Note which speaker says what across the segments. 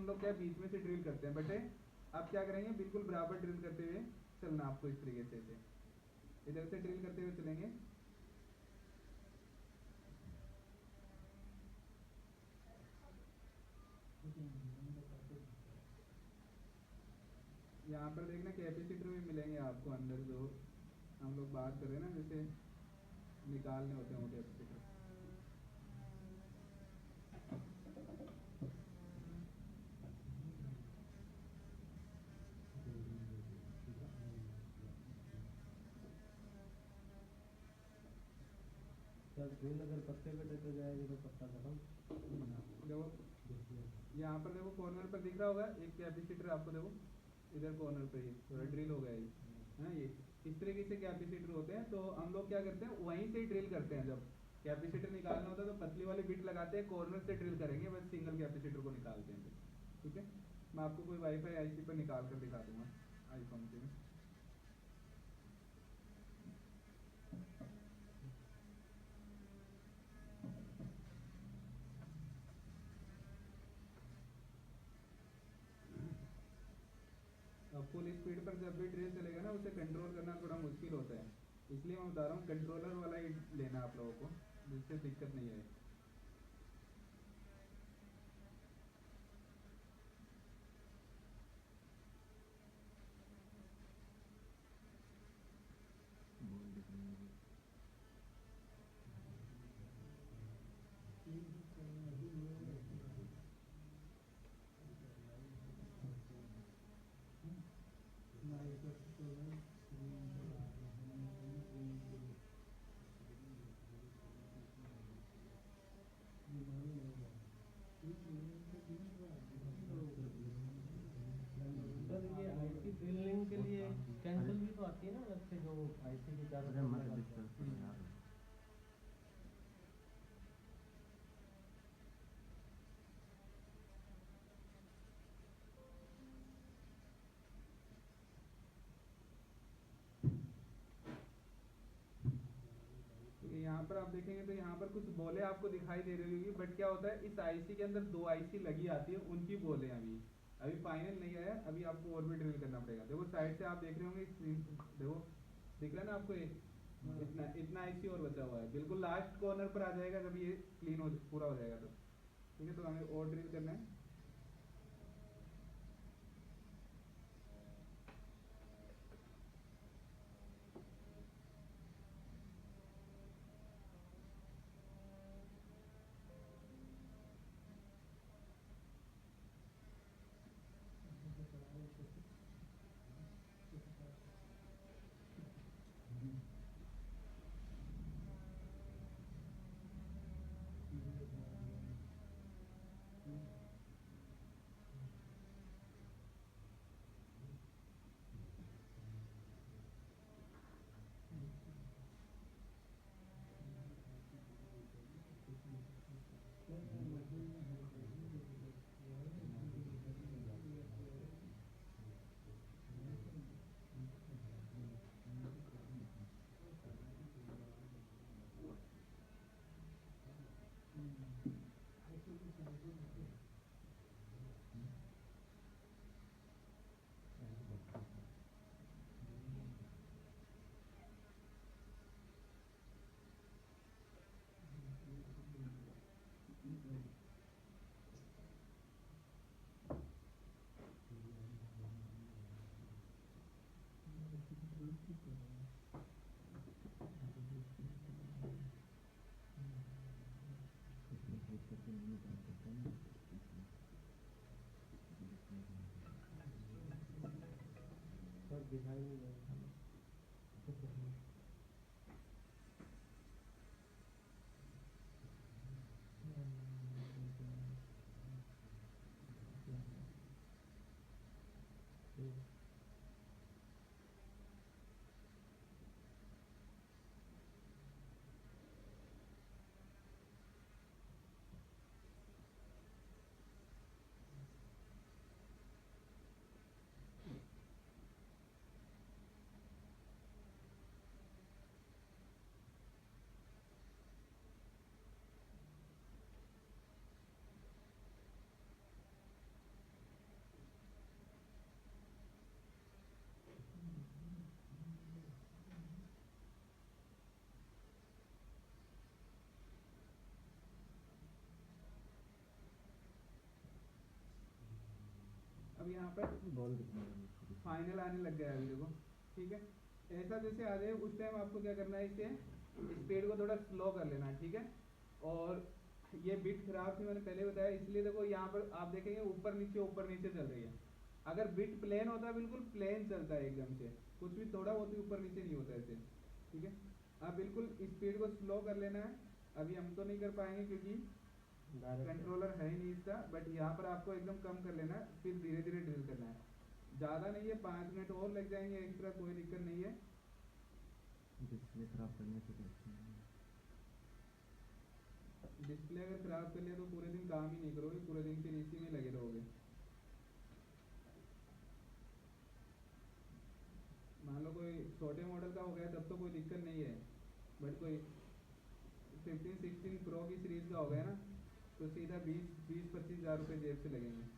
Speaker 1: हम लोग क्या बीच में से ड्रिल करते हैं, बटे आप क्या करेंगे, बिल्कुल बराबर ड्रिल करते हुए चलना आपको इस तरीके से, इधर से ड्रिल करते हुए चलेंगे। यहाँ पर देखना कैपेसिटर भी मिलेंगे आपको अंदर, जो हम लोग बात कर रहे हैं ना, जैसे निकालने होते हैं वो कैपेसिटर।
Speaker 2: ड्रिल अगर पत्ते पे देते जाएगी तो पत्ता खत्म।
Speaker 1: देखो यहाँ पर देखो कॉर्नर पर दिख रहा होगा एक कैपेसिटर आपको, देखो इधर कॉर्नर पे ही थोड़ा ड्रिल हो गया ये है ना। ये इस तरीके से कैपेसिटर होते हैं। तो हम लोग क्या करते हैं, वहीं से ही ड्रिल करते हैं। जब कैपेसिटर निकालना होता है तो पतली वाली बिट लगाते हैं, कॉर्नर से ड्रिल करेंगे, बस सिंगल कैपेसिटर को निकालते हैं। ठीक है, मैं आपको कोई वाईफाई आईसी पर निकाल कर दिखा दूंगा आईफोन से। फुल स्पीड पर जब भी ड्रिल चलेगा ना, उसे कंट्रोल करना थोड़ा मुश्किल होता है, इसलिए मैं बता रहा हूँ कंट्रोलर वाला ही लेना आप लोगों को, जिससे दिक्कत नहीं आए।
Speaker 2: सर ये आईसी ड्रिलिंग के लिए कैंसल भी तो आती है ना अलग से, जो आईसी के चार्ज।
Speaker 1: यहाँ पर आप देखेंगे तो यहाँ पर कुछ बोले आपको दिखाई दे रही होगी, बट क्या होता है, इस आईसी के अंदर दो आईसी लगी आती है, उनकी बोले अभी अभी फाइनल नहीं आया, अभी आपको और भी ड्रिल करना पड़ेगा। देखो साइड से आप देख रहे होंगे स्क्रीन, देखो दिख रहा है ना आपको, ये इतना इतना आईसी और बचा हुआ है, बिल्कुल लास्ट कॉर्नर पर आ जाएगा जब ये क्लीन हो पूरा हो जाएगा तो। ठीक है, तो हमें और ड्रिल करना है।
Speaker 2: सर दिखाई नहीं दे रहा।
Speaker 1: अब यहाँ पर
Speaker 3: बॉल
Speaker 1: फाइनल आने लग गया है अभी देखो, ठीक है। ऐसा जैसे आ जाए उस टाइम आपको क्या करना है, इसे स्पीड को थोड़ा स्लो कर लेना है, ठीक है। और ये बिट खराब थी मैंने पहले बताया, इसलिए देखो यहाँ पर आप देखेंगे ऊपर नीचे चल रही है। अगर बिट प्लेन होता है बिल्कुल प्लेन चलता है एकदम से, कुछ भी थोड़ा बहुत ऊपर नीचे नहीं होता ऐसे, ठीक है। आप बिल्कुल स्पीड को स्लो कर लेना है। अभी हम तो नहीं कर पाएंगे क्योंकि कंट्रोलर है ही नहीं इसका, बट यहाँ पर आपको एकदम कम कर लेना है, फिर धीरे धीरे ड्रिल करना है। ज़्यादा नहीं है, 5 मिनट और लग जाएंगे एक्स्ट्रा, कोई दिक्कत नहीं है।
Speaker 3: डिस्प्ले खराब करने से
Speaker 1: डिस्प्ले अगर खराब कर लिया तो पूरे दिन काम ही नहीं करोगे, पूरे दिन फिर इसी में लगे रहोगे। मान लो कोई छोटे मॉडल का हो गया तब तो कोई दिक्कत नहीं है, बट कोई 15-16 प्रो की सीरीज का हो गया ना, तो सीधा 20-25 हज़ार रुपये जेब से लगेंगे।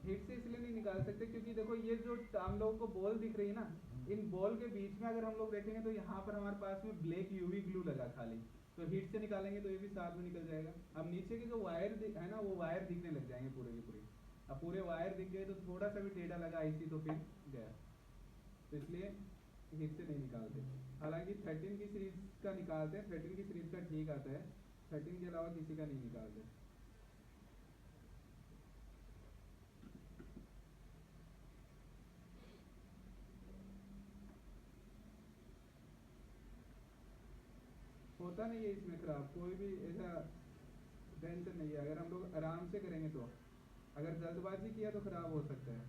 Speaker 1: हिट से इसलिए नहीं निकाल सकते क्योंकि देखो ये जो हम लोगों को बॉल दिख रही है ना, इन बॉल के बीच में अगर हम लोग देखेंगे तो यहाँ पर हमारे पास में ब्लैक यूवी ग्लू लगा खाली, तो हीट से निकालेंगे तो ये भी साथ में निकल जाएगा। अब नीचे के जो वायर है ना, वो वायर दिखने लग जाएंगे पूरे के पूरे। अब पूरे वायर दिख गए तो थोड़ा सा भी टेढ़ा लगा आईसी तो फिर गया, तो इसलिए हीट से नहीं निकालते। हालांकि 13 की सीरीज का निकालते हैं, 13 की सीरीज का ठीक आता है, 13 के अलावा किसी का नहीं निकालते। होता नहीं है इसमें खराब, कोई भी ऐसा टेंशन नहीं है अगर हम लोग आराम से करेंगे तो। अगर जल्दबाजी किया तो खराब हो सकता है।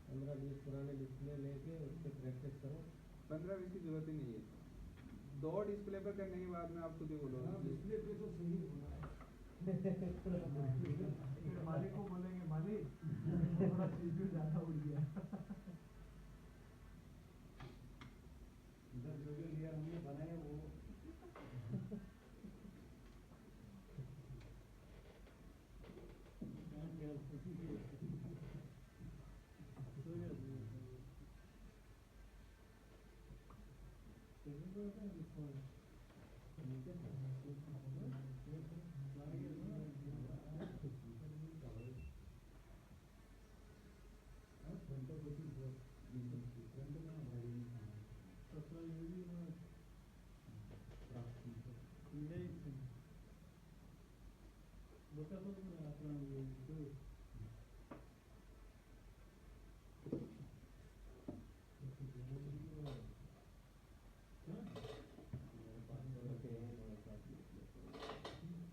Speaker 2: पंद्रह 20 पुराने डिस्प्ले लेके उससे प्रैक्टिस करो।
Speaker 1: 15-20 की जरूरत ही नहीं है, 2 डिस्प्ले पर करने के बाद में आप खुद ही बोलोगे
Speaker 4: डिस्प्ले पे तो सही होना है। मालिक को बोलेंगे मालिक थोड़ा सीपीयू ज्यादा उड़ गया। इधर जो जो लेयर हमने बनाए वो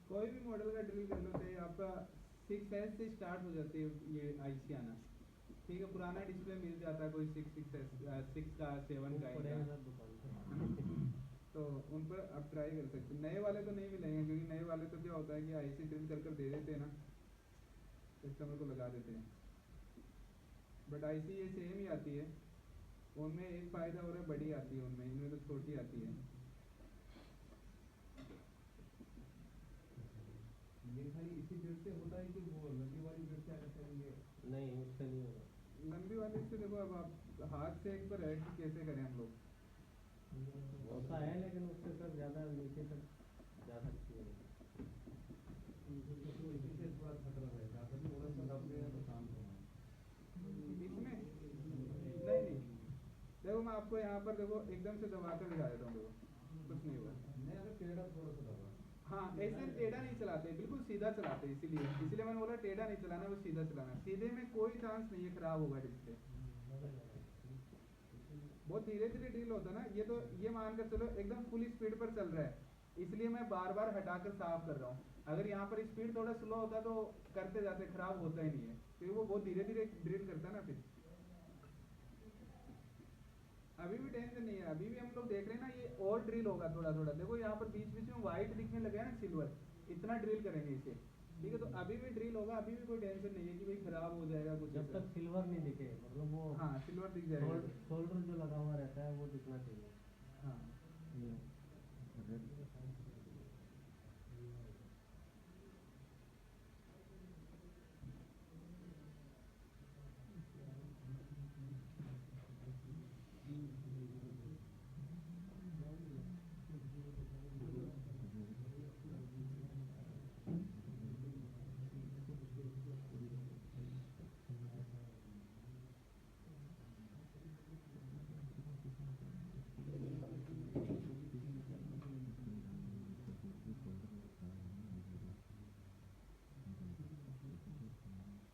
Speaker 1: कोई भी मॉडल का ड्रिल कर लो, चाहे आपका 6S से स्टार्ट हो जाती है ये आईसी आना, ठीक है। पुराना डिस्प्ले मिल जाता है कोई 6 का 7 का 8 का, तो उन पर आप ट्राई कर सकते हैं। नए वाले तो नहीं मिलेंगे क्योंकि नए वाले तो क्या होता है कि आईसी ड्रिल कर दे देते हैं ना, कस्टमर को लगा देते हैं। बट आईसी ये सेम ही आती है, उनमें एक फ़ायदा हो रहा है बड़ी आती है, उनमें इनमें तो छोटी आती है।
Speaker 4: ये खाली इसी बिट से होता है कि वो लंबी वाली बिट से करते हैं ये?
Speaker 2: नहीं उससे नहीं होगा।
Speaker 1: लंबी वाली से देखो, अब आप हाथ से एक पर ऐड कैसे करें हम लोग,
Speaker 2: होता है लेकिन उससे सर ज़्यादा नीचे तक जा सकती है।
Speaker 4: तो इसी से थोड़ा खतरा रहता है, अगर थोड़ा सा दब गया तो काम होना
Speaker 1: इसमें नहीं देखो, मैं आपको यहाँ पर देखो एकदम से दबा कर दिखा देता हूँ, देखो कुछ नहीं हुआ।
Speaker 4: नहीं, अगर टेढ़ा थोड़ा सा दबा।
Speaker 1: हाँ, ऐसे टेढ़ा नहीं चलाते, बिल्कुल सीधा चलाते हैं, इसीलिए मैंने बोला टेढ़ा नहीं चलाना, वो सीधा चलाना। सीधे में कोई चांस नहीं है खराब होगा डिस्प्ले, बहुत धीरे धीरे ड्रिल होता है ना। ये तो ये मानकर चलो एकदम फुल स्पीड पर चल रहा है, इसलिए मैं बार बार हटाकर साफ कर रहा हूँ। अगर यहाँ पर स्पीड थोड़ा स्लो होता तो करते जाते, खराब होता ही नहीं है, क्योंकि वो बहुत धीरे धीरे ड्रिल करता है ना। फिर अभी भी टेंशन नहीं है, अभी भी हम लोग देख रहे हैं ना, ये और ड्रिल होगा थोड़ा थोड़ा। देखो यहाँ पर बीच बीच में व्हाइट दिखने लगा है ना, सिल्वर, इतना ड्रिल करेंगे इसे, ठीक है। तो अभी भी ड्रिल होगा, अभी भी कोई टेंशन नहीं है कि भाई खराब हो जाएगा कुछ।
Speaker 2: जब तक सिल्वर नहीं दिखे, मतलब वो
Speaker 1: हाँ सिल्वर दिख जाएगा,
Speaker 2: शोल्डर जो लगा हुआ रहता है वो दिखना चाहिए।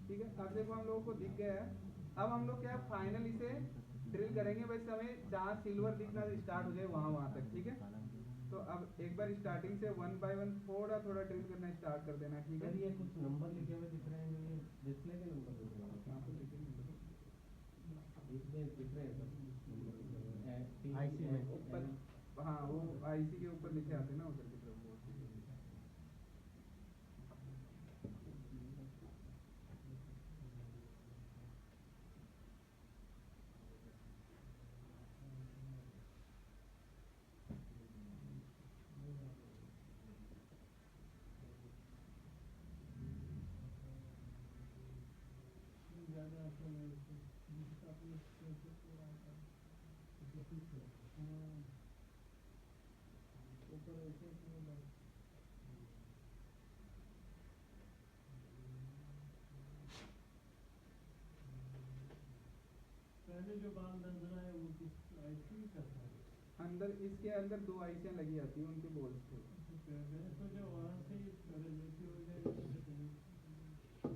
Speaker 1: ठीक है, अब देखो हम लोगों को दिख गया है। अब हम लोग क्या फाइनल इसे ड्रिल करेंगे, बस हमें जहाँ सिल्वर दिखना स्टार्ट हो जाए वहाँ तक। ठीक है, तो अब एक बार स्टार्टिंग से 1 बाय 1 थोड़ा थोड़ा ड्रिल करना स्टार्ट कर देना। ठीक है,
Speaker 2: सर ये कुछ नंबर लिखे हुए दिख रहे हैं जो ये डिस्प्ले के नंबर दिख रहे हैं,
Speaker 1: यहाँ पे देखिए नंबर
Speaker 2: इसमें दिख रहे हैं सर
Speaker 3: IC में।
Speaker 1: ऊपर, हाँ वो आईसी के ऊपर लिखे आते हैं ना उधर की तरफ वो चीज़।
Speaker 4: पहले जो बाल नजर आए वो किस आईसी का था?
Speaker 1: अंदर इसके अंदर 2 आईसियाँ लगी आती हैं उनके बोल्स थे।
Speaker 4: मैंने सोचा वहाँ से ही रिलेटिव हो जाएगा।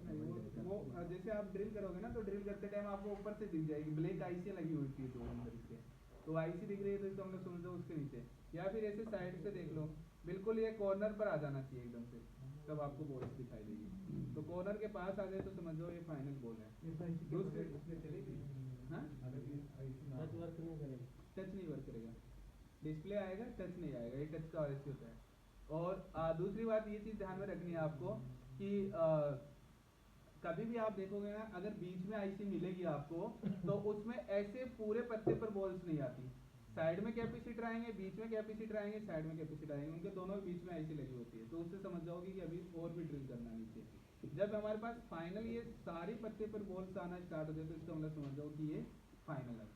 Speaker 1: नहीं वो जैसे आप ड्रिल करोगे ना तो ड्रिल करते टाइम आपको ऊपर से दिख जाएगी ब्लैक आईसियाँ लगी हुई थी तो अंदर इसके, तो आईसी दिख रही है तो इसको हम लोग समझो उसके नीचे, या फिर ऐसे साइड से देख लो, बिल्कुल ये कॉर्नर पर आ जाना चाहिए एकदम से, तब आपको बोल्स दिखाई देगी। तो कॉर्नर के पास आ जाए तो समझो ये फाइनल बोल है।
Speaker 4: इस आईसी के
Speaker 1: दूसरे-
Speaker 4: बगैर इसमें चलेगी?
Speaker 1: हाँ,
Speaker 4: अगर इस आईसी ना
Speaker 2: टच वर्क नहीं करेगी।
Speaker 1: टच नहीं वर्क करेगा, डिस्प्ले आएगा टच नहीं आएगा, ये टच का आईसी होता है। और दूसरी बात ये चीज़ ध्यान में रखनी है आपको कि कभी भी आप देखोगे ना अगर बीच में आईसी मिलेगी आपको तो उसमें ऐसे पूरे पत्ते पर बॉल्स नहीं आती, साइड में कैपेसिटर आएंगे, बीच में कैपेसिटर आएंगे, साइड में कैपेसिटर आएंगे, उनके दोनों के बीच में आईसी लगी होती है, तो उससे समझ जाओगे कि अभी और भी ड्रिल करना नीचे। जब हमारे पास फाइनल ये सारी पत्ते पर बॉल्स आना स्टार्ट हो जाए तो इसका मतलब समझ जाओ कि ये फाइनल है।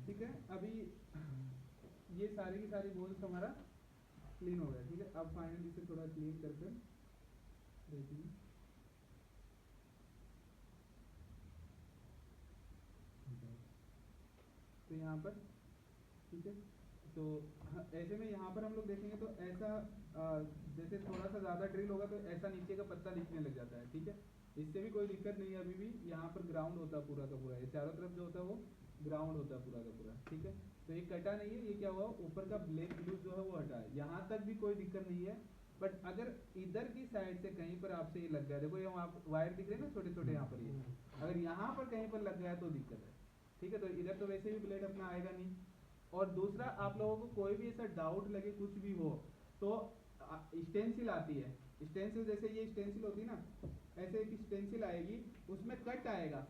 Speaker 1: ठीक है, अभी ये सारी की सारी बॉल्स हमारा क्लीन हो गया। ठीक है, अब फाइनली इसे थोड़ा क्लीन करके देखिए। तो यहाँ पर ठीक है, तो ऐसे में यहाँ पर हम लोग देखेंगे तो ऐसा जैसे थोड़ा सा ज़्यादा ड्रिल होगा तो ऐसा नीचे का पत्ता दिखने लग जाता है। ठीक है, इससे भी कोई दिक्कत नहीं है, अभी भी यहाँ पर ग्राउंड होता है पूरा का पूरा, ये चारों तरफ जो होता है वो ग्राउंड होता है पूरा का पूरा। ठीक है, तो ये कटा नहीं है, ये क्या हुआ ऊपर का ब्लैक ब्लू जो है वो हटा है, यहाँ तक भी कोई दिक्कत नहीं है। बट अगर इधर की साइड से कहीं पर आपसे ये लग गया, देखो ये वहाँ वायर दिख रहे हैं ना छोटे छोटे यहाँ पर, ये अगर यहाँ पर कहीं पर लग गया तो दिक्कत है। ठीक है, तो इधर तो वैसे भी ब्लेड अपना आएगा नहीं। और दूसरा, आप लोगों को कोई भी ऐसा डाउट लगे कुछ भी हो तो स्टेंसिल आती है, स्टेंसिल जैसे ये स्टेंसिल होती है ना, ऐसे एक स्टेंसिल आएगी, उसमें कट आएगा,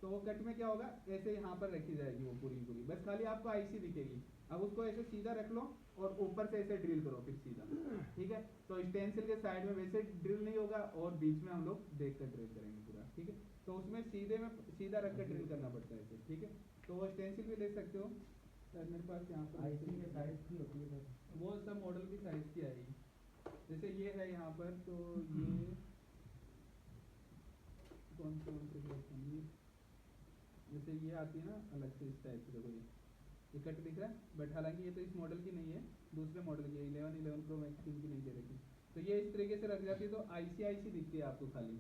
Speaker 1: तो वो कट में क्या होगा, ऐसे यहाँ पर रखी जाएगी वो पूरी पूरी, बस खाली आपको आईसी दिखेगी। अब उसको ऐसे सीधा रख लो और ऊपर से ऐसे ड्रिल करो फिर सीधा, ठीक है। तो स्टेंसिल के साइड में वैसे ड्रिल नहीं होगा और बीच में हम लोग देख कर ड्रिल करेंगे पूरा, ठीक है। तो उसमें सीधे में सीधा रख कर ड्रिल करना पड़ता है ऐसे, ठीक है। तो वो स्टेंसिल भी ले सकते हो सर, मेरे पास यहाँ पर
Speaker 2: आईसी के साइज की होती है सर?
Speaker 1: वो सब मॉडल की साइज की आएगी। जैसे ये है यहाँ पर, तो ये कौन से ये जैसे ये आती है ना अलग से इस टाइप से, देखो ये कट दिख रहा है, बट हालांकि ये तो इस मॉडल की नहीं है, दूसरे मॉडल की है, 11 प्रो मैक्स की नहीं दे रखी। तो ये इस तरीके से रख जाती है, तो आईसी दिखती है आपको खाली।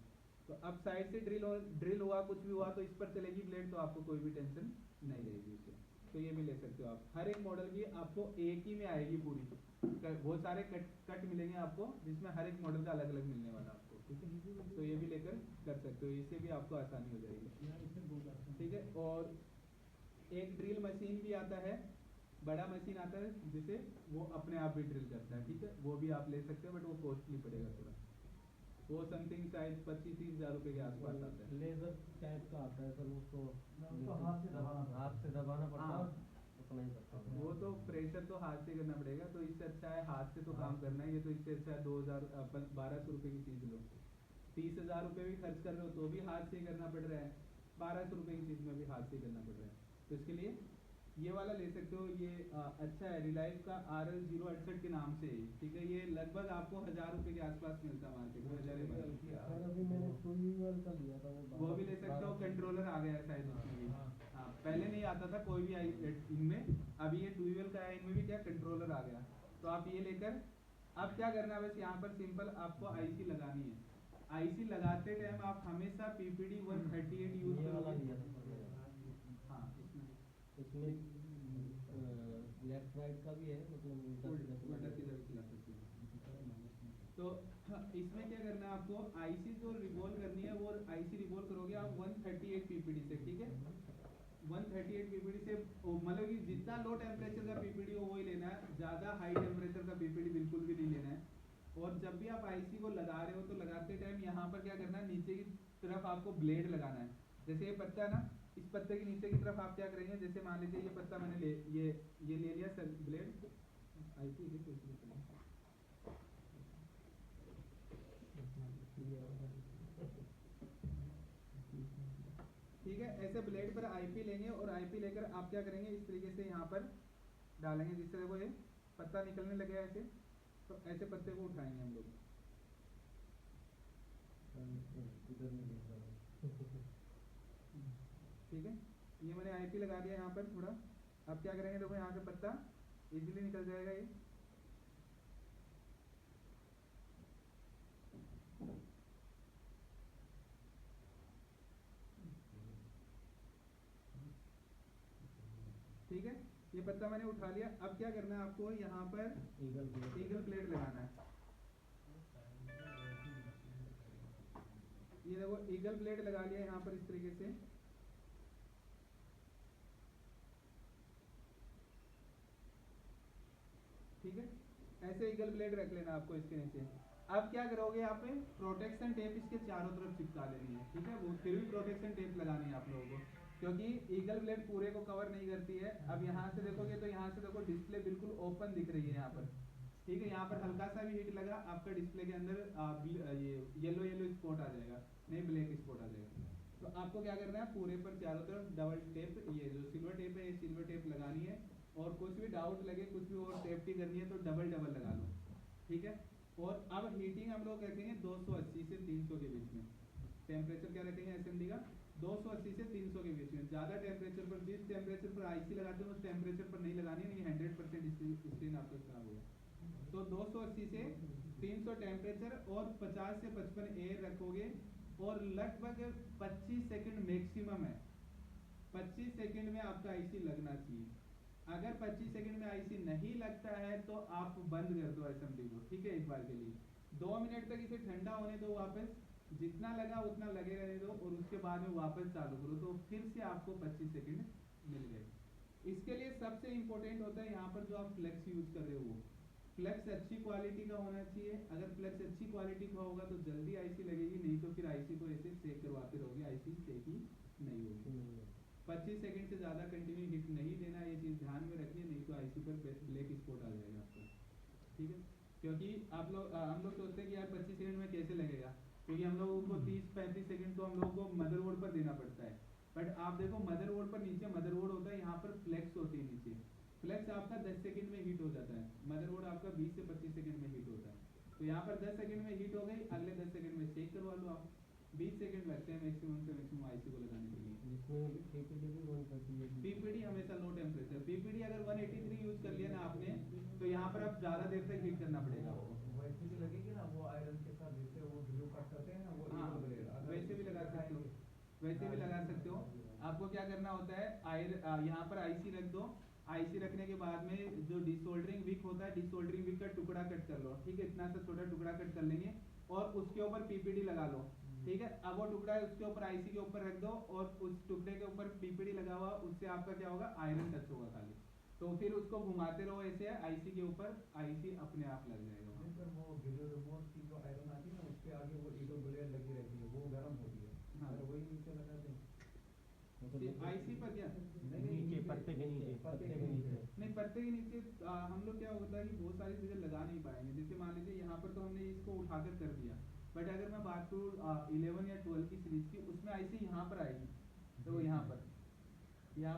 Speaker 1: तो अब साइड से ड्रिल हुआ, कुछ भी हुआ तो इस पर चलेगी ब्लेड, तो आपको कोई भी टेंशन नहीं रहेगी उससे। तो ये भी ले सकते हो आप, हर एक मॉडल की आपको एक ही में आएगी पूरी, बहुत सारे कट मिलेंगे आपको, जिसमें हर एक मॉडल का अलग अलग मिलने वाला आपको, ठीक है। तो ये भी लेकर कर सकते हो, इससे भी आपको आसानी हो जाएगी, ठीक है। और एक ड्रिल मशीन भी आता है, बड़ा मशीन आता है जिसे वो अपने आप भी ड्रिल करता है, ठीक है, वो भी आप ले सकते हो, बट वो कॉस्टली पड़ेगा थोड़ा, वो समथिंग शायद 25-30 हज़ार रुपये के आसपास आता है।
Speaker 2: लेजर टाइप का आता है सर, उसको
Speaker 4: हाथ से दबाना
Speaker 2: पड़ता है, उतना ही करता है।
Speaker 1: वो तो प्रेशर तो हाथ से करना पड़ेगा, तो इससे अच्छा है हाथ से तो काम करना है, ये तो इससे अच्छा है 1200 रुपये की चीज़ लो, 30,000 रुपये भी खर्च कर रहे हो तो भी हाथ से ही करना पड़ रहा है, 1200 रुपये की चीज़ में भी हाथ से ही करना पड़ रहा है। तो इसके लिए ये वाला ले सकते हो, ये अच्छा है, रिलायंस का RL068 के नाम से, ठीक है। ये लगभग आपको 1000 रुपये के आसपास मिलता है मार्केट में,
Speaker 2: सर अभी मैंने 2 व्हीलर का लिया था,
Speaker 1: वो भी ले सकते हो। कंट्रोलर आ गया है शायद उसमें भी, हाँ पहले नहीं आता था कोई भी इनमें, अभी ये 2 व्हीलर का है, इनमें भी क्या कंट्रोलर आ गया। तो आप ये लेकर, अब क्या करना है, बस यहाँ पर सिंपल आपको आईसी लगानी है। आईसी लगाते टाइम आप हमेशा PPD 138 यूज करोगे। हाँ
Speaker 2: इसमें लेफ्ट राइट का भी है, मतलब
Speaker 1: उल्टा सीधा भी चला सकते हो। तो इसमें क्या करना है आपको, आईसी जो रिवॉल्व करनी है वो आईसी रिवॉल्व करोगे आप 138 PPD से, ठीक है। 138 PPD से, मतलब कि जितना लो टेम्परेचर का PPD हो वही लेना है, ज़्यादा हाई टेम्परेचर का PPD बिल्कुल भी नहीं लेना है। और जब भी आप आईसी को लगा रहे हो तो लगाते टाइम यहाँ पर क्या करना है, नीचे की तरफ आपको ब्लेड लगाना है। जैसे ये पत्ता है ना, इस पत्ते के नीचे की तरफ आप क्या करेंगे, जैसे मान लीजिए ये पत्ता मैंने ये ले लिया सर ब्लेड, आईसी ठीक है। ऐसे ब्लेड पर आईपी लेंगे और आईपी लेकर आप क्या करेंगे, इस तरीके से यहाँ पर डालेंगे, जिससे देखो ये पत्ता निकलने लगे ऐसे, तो ऐसे पत्ते को उठाएंगे हम लोग, ठीक है। ये मैंने आईपी लगा दिया यहाँ पर थोड़ा, अब क्या करेंगे, देखो यहाँ से पत्ता इजीली निकल जाएगा ये, ठीक है। ये पत्ता मैंने उठा लिया, अब क्या करना है आपको, यहाँ पर ईगल प्लेट लगाना है। ये देखो ईगल प्लेट लगा लिया यहाँ पर इस तरीके से, ठीक है। ऐसे ईगल प्लेट रख लेना आपको इसके नीचे। अब क्या करोगे, यहाँ पे प्रोटेक्शन टेप इसके चारों तरफ चिपका देनी है, ठीक है। वो फिर भी प्रोटेक्शन टेप लगानी है आप लोगों को, क्योंकि ईगल ब्लेड पूरे को कवर नहीं करती है। अब यहाँ से देखोगे तो यहाँ से देखो डिस्प्ले बिल्कुल ओपन दिख रही है यहाँ पर, ठीक है। यहाँ पर हल्का सा भी हीट लगा, आपका डिस्प्ले के अंदर ये येलो स्पॉट आ जाएगा, नहीं ब्लैक स्पॉट आ जाएगा। तो आपको क्या करना है, पूरे पर चारों तरफ डबल टेप, ये जो सिल्वर टेप है ये सिल्वर टेप लगानी है। और कुछ भी डाउट लगे, कुछ भी और सेफ्टी करनी है तो डबल लगा लो, ठीक है। और अब हीटिंग हम लोग रखेंगे 280 से 300 के बीच में। टेम्परेचर क्या रखेंगे एसएमडी का, 280 से 300 के बीच में। ज़्यादा टेम्परेचर पर, जिस टेम्परेचर पर आईसी लगाते हो उस टेम्परेचर पर नहीं लगानी है, नहीं 100% स्क्रीन आपका खराब होगा। तो 280 से 300 टेम्परेचर और 50 से 55 एयर रखोगे, और लगभग 25 सेकंड मैक्सिमम है, 25 सेकंड में आपका आईसी लगना चाहिए। अगर 25 सेकंड में आईसी नहीं लगता है तो आप बंद कर दो एसएमडी को, ठीक है, एक बार के लिए 2 मिनट तक इसे ठंडा होने दो, वापस जितना लगा उतना लगे रहने दो, और उसके बाद में वापस चालू करो, तो फिर से आपको 25 सेकंड मिल गए। इसके लिए सबसे इंपॉर्टेंट होता है यहाँ पर जो आप फ्लेक्स यूज कर रहे हो, फ्लेक्स अच्छी क्वालिटी का होना चाहिए। अगर फ्लेक्स अच्छी क्वालिटी का होगा तो जल्दी आईसी लगेगी, नहीं तो फिर आईसी को ऐसे सेक करवाते रहोगे, आईसी सेक ही नहीं होगी। 25 सेकंड से ज़्यादा कंटिन्यू हीट नहीं देना, ये चीज़ ध्यान में रखिए, नहीं तो आईसी पर ब्लैक स्पॉट आ जाएगा आपका। ठीक है, क्योंकि आप लोग हम लोग सोचते हैं कि यार 25 सेकंड में कैसे लगेगा, क्योंकि हम लोगों को 30-35 सेकंड तो हम लोगों को मदरबोर्ड पर देना पड़ता है। बट आप देखो मदरबोर्ड पर नीचे मदरबोर्ड होता है, यहाँ पर फ्लेक्स होती है नीचे। फ्लेक्स आपका 10 सेकंड में हीट हो जाता है, मदरबोर्ड आपका 20 से 25 सेकंड में हीट होता है। तो यहाँ पर 10 सेकंड में हीट हो गई, अगले 10 सेकंड में सेक करवा लो आप। 20 सेकंड लगते हैं मैक्सिमम से मैक्सिमम आईसी को लगाने के लिए।
Speaker 2: जिसमें पीपीडी भी 130 है।
Speaker 1: पीपीडी हमेशा लो टेम्परेचर, पीपीडी अगर 183 यूज कर लिया ना आपने, तो यहाँ पर आप ज़्यादा देर तक हीट करना पड़ेगा आपको।
Speaker 4: वैसे भी लगेगी ना, वो आयरन के साथ जैसे वो ग्लू कट करते हैं ना, वो
Speaker 1: हाँ,
Speaker 4: इक्वल लगेगा। अगर
Speaker 1: वैसे भी लगा सकते हो, वैसे भी लगा सकते हो। आपको क्या करना होता है, यहाँ पर आईसी रख दो। आईसी रखने के बाद में जो डिसोल्डरिंग विक होता है, डिसोल्डरिंग विक का टुकड़ा कट कर लो। ठीक है, इतना सा छोटा टुकड़ा कट कर लेंगे और उसके ऊपर पीपीडी लगा लो। ठीक है, अब वो टुकड़ा उसके ऊपर आईसी के ऊपर रख दो और उस टुकड़े के ऊपर पीपीडी लगा हुआ, उससे आपका क्या होगा, आयरन टच होगा खाली। तो फिर उसको घुमाते रहो ऐसे आईसी के ऊपर, आईसी अपने आप लग जाएगा वहाँ।
Speaker 4: नहीं, पर वो वीडियो रिमोट की जो आयरन आती है ना, उसके आगे वो ईगो ब्लेड लगी रहती है, वो गर्म होती है।
Speaker 1: हाँ।
Speaker 4: अगर वही नीचे लगा दें
Speaker 1: आईसी पर क्या
Speaker 2: नीचे पत्ते के नीचे, पत्ते के नीचे।
Speaker 1: नहीं, पत्ते के नीचे हम लोग क्या होता है कि बहुत सारी चीज़ें लगा नहीं पाएंगे। जैसे मान लीजिए यहाँ पर तो हमने इसको उठाकर कर दिया, बट अगर मैं बात करूँ 11 या 12 की सीरीज की, उसमें आईसी यहाँ पर आएगी, तो यहाँ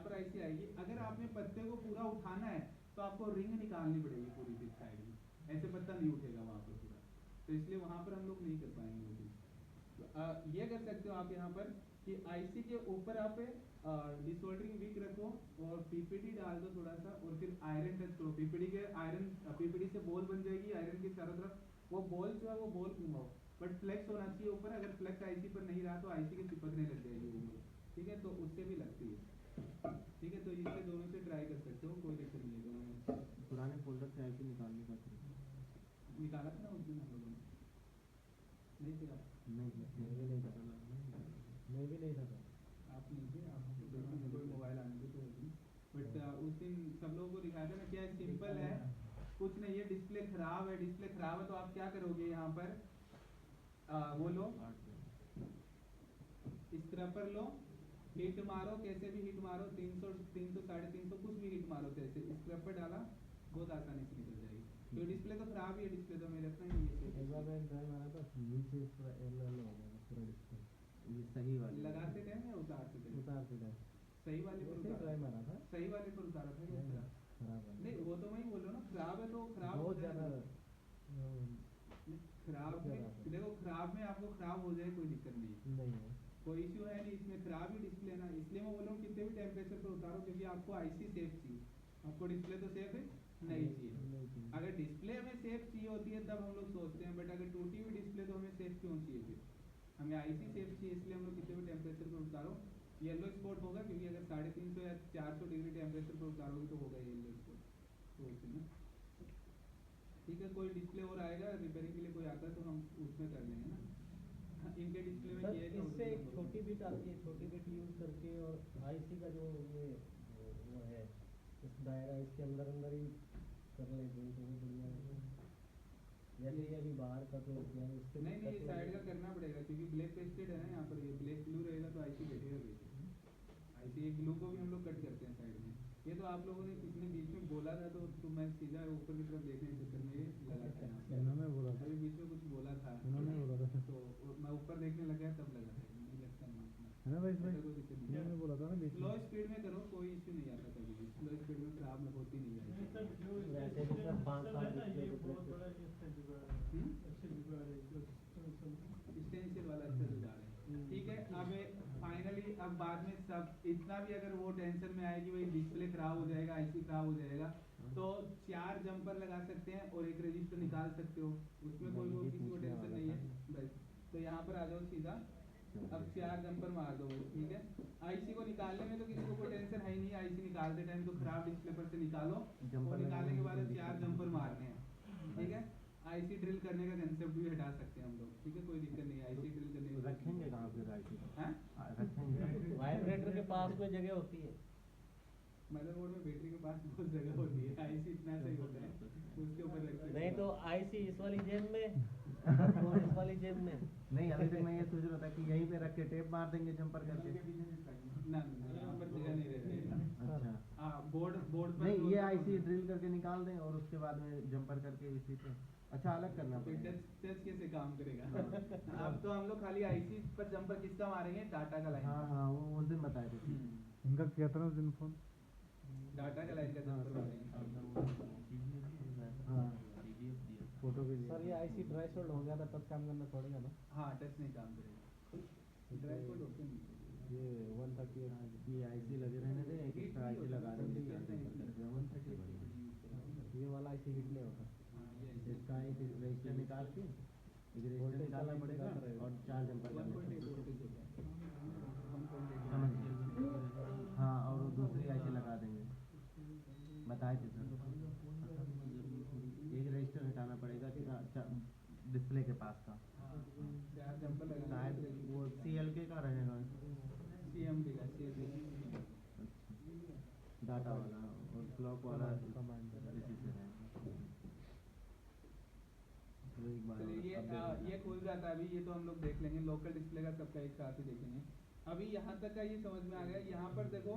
Speaker 1: पर आईसी आएगी। अगर आपने पत्ते को पूरा उठाना है तो आपको रिंग निकालनी पड़ेगी पूरी फिर साइड में, ऐसे पत्ता नहीं उठेगा वहाँ पर पूरा, तो इसलिए वहाँ पर हम लोग नहीं कर पाएंगे वो चीज़। तो ये कर सकते हो आप यहाँ पर कि आईसी के ऊपर आप डिसोल्डरिंग विक रखो और पीपीडी डाल दो थोड़ा सा, और फिर आयरन टच करो। पीपीडी से बॉल बन जाएगी आयरन के चारों तरफ, वो बॉल जो है वो बॉल घुमाओ, बट फ्लेक्स होना चाहिए ऊपर। अगर फ्लेक्स आईसी पर नहीं रहा तो आईसी के चिपकने लग जाएगी वो। ठीक है, तो उससे भी लगती है। ठीक है, तो इससे दोनों से ट्राई कर सकते हो, कोई दिक्कत नहीं है दोनों में।
Speaker 3: पुराने फोल्डर से आईसी निकालने का
Speaker 1: निकाला था ना उस दिन हम लोगों ने, नहीं थे आप?
Speaker 3: नहीं नहीं पता
Speaker 2: मैं भी नहीं था।
Speaker 1: आप नहीं थे, आप देखो कोई मोबाइल आने के तो उस दिन, बट उस दिन सब लोगों को दिखाया था ना। क्या सिंपल है, कुछ नहीं है, डिस्प्ले खराब है, डिस्प्ले खराब है तो आप क्या करोगे, यहाँ पर वो लो, इस तरह पर लो, हीट मारो, कैसे भी हीट मारो, 300 300 350 कुछ भी हीट मारो, कैसे इस तरह पर डाला, बहुत आसानी से निकल जाएगी। तो डिस्प्ले तो खराब ही है, डिस्प्ले तो मेरे अपना ही है।
Speaker 2: एक बार मैं ड्राइव मारा था, नीचे पूरा एल हो गया पूरा डिस्प्ले।
Speaker 3: ये सही वाली
Speaker 1: लगाते टाइम या उतारते टाइम?
Speaker 2: उतारते टाइम
Speaker 1: सही वाले पर
Speaker 2: ऐसे
Speaker 1: उतारा,
Speaker 2: ड्राइव मारा था।
Speaker 1: सही वाले पर उतारा था या खराब?
Speaker 2: खराब है।
Speaker 1: नहीं, वो तो मैं ही बोल रहा हूँ ना, खराब है तो खराब
Speaker 2: बहुत
Speaker 1: होता है
Speaker 2: ज़्यादा
Speaker 1: ना। खराब में देखो, खराब में आपको खराब हो जाए कोई दिक्कत नहीं,
Speaker 2: नहीं है।
Speaker 1: कोई इश्यू है नहीं इसमें, खराब ही डिस्प्ले है ना। इसलिए मैं बोल रहा हूँ कितने भी टेम्परेचर पर उतारो, क्योंकि आपको आईसी सेफ चाहिए, आपको डिस्प्ले तो सेफ है नहीं चाहिए। अगर डिस्प्ले हमें सेफ चाहिए होती है तब हम लोग सोचते हैं, बट अगर टूटी हुई डिस्प्ले तो हमें सेफ क्यों चाहिए फिर, हमें आईसी सेफ चाहिए। इसलिए हम लोग कितने भी टेम्परेचर पर उतारो येलो स्पॉट होगा, क्योंकि अगर 350 या 400 डिग्री टेम्परेचर पर उतारोगे तो होगा येलो स्पॉट। तो उसमें ठीक है, कोई डिस्प्ले और आएगा रिपेयरिंग के लिए कोई आता है तो हम उसमें कर लेंगे ना। इनके डिस्प्ले में
Speaker 2: सर
Speaker 1: किया है
Speaker 2: इससे एक छोटी बिट आती है, छोटी बिट यूज़ करके, और आईसी का जो ये वो है इस दायरा, इसके अंदर अंदर ही कर लेते हैं तो वो बढ़िया है। जैसे ये अभी बाहर का तो क्या है, इससे
Speaker 1: नहीं नहीं, ये साइड का करना पड़ेगा, क्योंकि ब्लैक पेस्टेड है ना यहाँ पर, ये ब्लैक ब्लू रहेगा तो आईसी बैठेगा कैसे। आईसी एक ब्लू को भी हम लोग कट करते हैं साइड में। ये तो आप लोगों ने किसी बीच में बोला था तो मैं सीधा ऊपर की तरफ देखने के चक्कर में ये लगा था यहाँ पे।
Speaker 2: इन्होंने बोला था,
Speaker 1: अभी बीच में कुछ बोला था,
Speaker 2: इन्होंने बोला था
Speaker 1: तो मैं ऊपर देखने लग गया तब लगा था, नहीं लगता नहीं इतना।
Speaker 2: है ना भाई,
Speaker 1: ऐसा कोई दिक्कत नहीं
Speaker 2: इन्होंने
Speaker 1: है।
Speaker 2: बोला था ना बीच
Speaker 1: स्लो
Speaker 2: में।
Speaker 1: स्पीड में करो, कोई इश्यू नहीं आता कभी भी, स्लो स्पीड में खराब में होती नहीं है।
Speaker 2: वैसे भी सर 5 साल
Speaker 1: स्टेंसिल वाला अच्छा जुगाड़ है। ठीक है, अब फाइनली अब बाद में सब इतना भी अगर वो टेंशन में आए कि भाई डिस्प्ले खराब हो जाएगा, आईसी खराब हो जाएगा, तो 4 जंपर लगा सकते हैं और एक रजिस्टर निकाल सकते हो, उसमें कोई वो किसी को टेंशन नहीं है बस। तो यहाँ पर आ जाओ सीधा, अब 4 जंपर मार दो। ठीक है, आईसी को निकालने में तो किसी को कोई टेंशन है ही नहीं, आईसी निकालते टाइम तो खराब डिस्प्ले पर से निकालो, और निकालने के बाद 4 जंपर मारने हैं। ठीक है, आईसी ड्रिल करने का कंसेप्ट भी हटा सकते हैं हम लोग। ठीक है, कोई दिक्कत नहीं है आईसी ड्रिल करने में।
Speaker 3: रखेंगे कहाँ पे आईसी
Speaker 1: हैं?
Speaker 3: रखेंगे?
Speaker 2: वाइब्रेटर के पास में जगह होती है।
Speaker 1: मदरबोर्ड में बैटरी के पास बहुत जगह होती है, आईसी इतना सही होता है। उसके ऊपर लग
Speaker 2: नहीं तो आईसी इस वाली जेब में फोन इस वाली जेब में।
Speaker 3: नहीं अभी तक मैं ये सोच रहा था कि यहीं पे रख के टेप मार देंगे जंपर करके।
Speaker 1: ना नंबर जगह नहीं रहता।
Speaker 3: अच्छा
Speaker 1: हाँ बोर्ड बोर्ड पर
Speaker 3: नहीं ये आईसी ड्रिल करके निकाल दें और उसके बाद में जंपर करके इसी पे अच्छा अलग करना
Speaker 1: फिर
Speaker 3: पड़ेगा।
Speaker 1: टच टच कैसे काम करेगा। अब तो हम लोग खाली आईसी पर जंपर किसका मारेंगे, डाटा का लाइन।
Speaker 3: हाँ हाँ वो उस दिन बताए थे।
Speaker 5: इनका किया था ना उस दिन फोन।
Speaker 1: डाटा का लाइन का जंपर मारेंगे।
Speaker 3: हाँ
Speaker 5: फोटो भी
Speaker 2: सर ये आईसी ड्राई शोल्ड हो गया था तब काम करना पड़ेगा ना।
Speaker 1: हाँ टच नहीं काम करेगा। ड्राइव कोड ओके नहीं करेगा।
Speaker 2: ये 138
Speaker 3: ये आईसी लगे रहने दें एक एक्स्ट्रा आईसी लगा देंगे इसका जंपर करके 130
Speaker 2: ये वाला आईसी हिट नहीं होता।
Speaker 3: इसका एक रजिस्टर निकाल के एक रजिस्टर निकालना पड़ेगा और 4 जंपर करने पड़ेंगे। समझ गए। हाँ और वो दूसरी आईसी लगा देंगे बताए थे सर। एक रजिस्टर हटाना पड़ेगा डिस्प्ले के पास का शायद वो CLK का रहेगा
Speaker 1: CMD का CMD
Speaker 3: डाटा वाला और क्लॉक वाला इसी से रहेगा। तो एक बार
Speaker 1: चलिए ये खुल जाता है अभी, ये तो हम लोग देख लेंगे। लोकल डिस्प्ले का सबका एक साथ ही देखेंगे। अभी यहाँ तक का ये समझ में आ गया। यहाँ पर देखो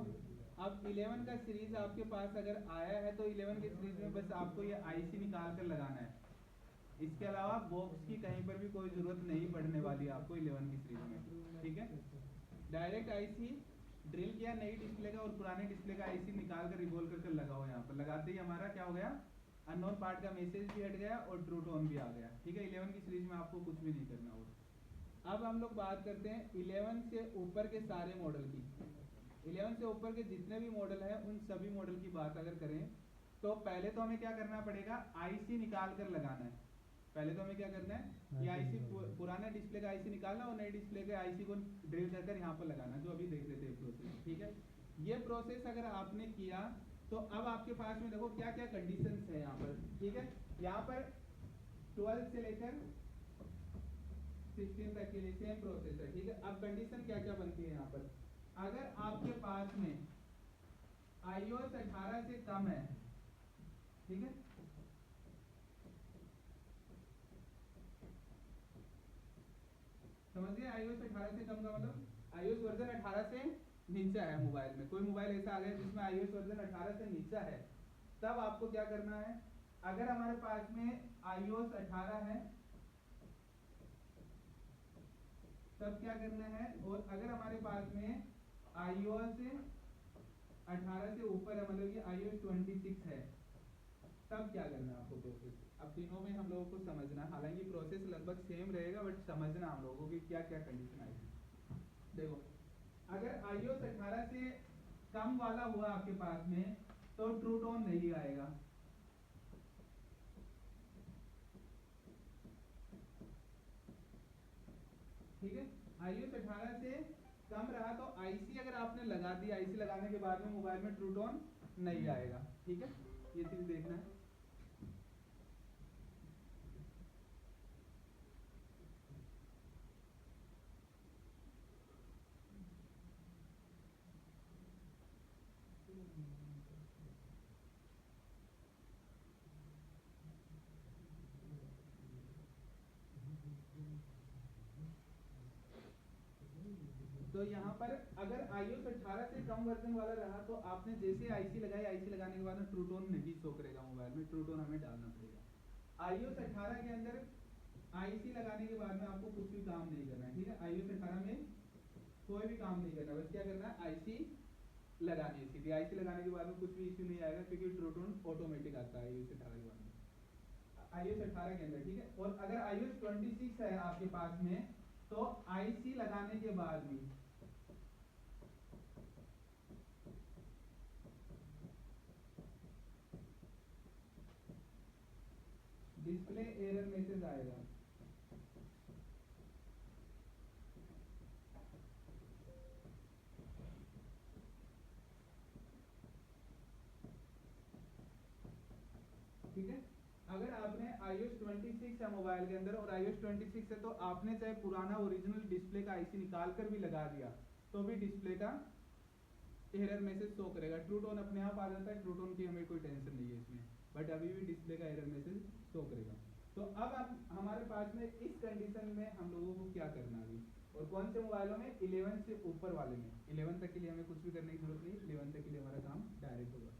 Speaker 1: अब 11 का सीरीज आपके पास अगर आया है तो 11 के सीरीज में बस आपको ये आईसी निकाल कर लगाना है। इसके अलावा बॉक्स की कहीं पर भी कोई जरूरत नहीं पड़ने वाली है आपको 11 की सीरीज में, ठीक है। डायरेक्ट आईसी ड्रिल किया नई डिस्प्ले का और पुराने डिस्प्ले का आईसी निकाल कर रिवॉल्व करके लगाओ। यहाँ पर लगाते ही हमारा क्या हो गया, अननोन पार्ट का मैसेज भी हट गया और ट्रू टोन भी आ गया, ठीक है। 11 की सीरीज में आपको कुछ भी नहीं करना होगा। अब हम लोग बात करते हैं 11 से ऊपर के सारे मॉडल की। 11 से ऊपर के जितने भी मॉडल हैं उन सभी मॉडल की बात अगर करें तो पहले तो हमें क्या करना पड़ेगा, आईसी निकाल कर लगाना है। पहले तो हमें क्या करना है, ये आईसी पुराने डिस्प्ले का आईसी निकालना और नए डिस्प्ले के आईसी को ड्रिल कर यहाँ पर लगाना, जो अभी देख रहे थे प्रोसेस, ठीक है। ये प्रोसेस अगर आपने किया तो अब आपके पास में देखो क्या क्या कंडीशंस है यहाँ पर, ठीक है। यहाँ पर 12 से लेकर 16 तक के लिए सेम प्रोसेस है, ठीक है। अब कंडीशन क्या क्या बनती है यहाँ पर, अगर आपके पास में iOS 18 से कम है, ठीक है, समझ गए। iOS 18 से कम का मतलब iOS वर्जन 18 से नीचा है मोबाइल में। कोई मोबाइल ऐसा आ गया जिसमें iOS वर्जन 18 से नीचा है, तब आपको क्या करना है, अगर हमारे पास में iOS 18 है तब क्या करना है, और अगर हमारे पास में iOS 18 से ऊपर है मतलब कि iOS 26 है, तब क्या करना है आपको प्रोसेस। अब तीनों में हम लोगों को समझना, हालांकि प्रोसेस लगभग सेम रहेगा बट समझना हम लोगों को कि क्या क्या कंडीशन आएगी। देखो अगर iOS 18 से कम वाला हुआ आपके पास में तो ट्रू टोन नहीं आएगा, ठीक है। iOS 18 से कम रहा तो आईसी अगर आपने लगा दी, आईसी लगाने के बाद में मोबाइल में ट्रू टोन नहीं आएगा, ठीक है। ये चीज देखना है। तो यहाँ पर अगर iOS 18 से कम वर्जन वाला रहा तो आपने जैसे आईसी लगाई, आईसी लगाने के बाद में ट्रू टोन नहीं शो करेगा मोबाइल में, ट्रू टोन हमें डालना पड़ेगा। iOS 18 के अंदर आईसी लगाने के बाद में आपको कुछ भी काम नहीं करना है, ठीक है। iOS 18 में कोई भी काम नहीं करना, बस क्या करना है, आईसी लगानी है सीधी। आईसी लगाने के बाद में कुछ भी इश्यू नहीं आएगा क्योंकि ट्रू टोन ऑटोमेटिक आता है iOS 18 के बाद में, iOS 18 के अंदर, ठीक है। और अगर iOS 26 है आपके पास में तो आईसी लगाने के बाद भी डिस्प्ले एरर मैसेज आएगा। ठीक है, अगर आपने iOS 26 है मोबाइल के अंदर और iOS 26 है तो आपने चाहे पुराना ओरिजिनल डिस्प्ले का आईसी निकाल कर भी लगा दिया तो भी डिस्प्ले का एरर मैसेज शो करेगा। ट्रू टोन अपने आप आ जाता है, ट्रू टोन की हमें कोई टेंशन नहीं है इसमें। बट तभी भी डिस्प्ले का एरर मैसेज शो करेगा। तो अब हमारे पास में इस कंडीशन में हम लोगों को क्या करना अभी, और कौन से मोबाइलों में 11 से ऊपर वाले में, 11 तक के लिए हमें कुछ भी करने की जरूरत नहीं, 11 तक के लिए हमारा काम डायरेक्ट होगा।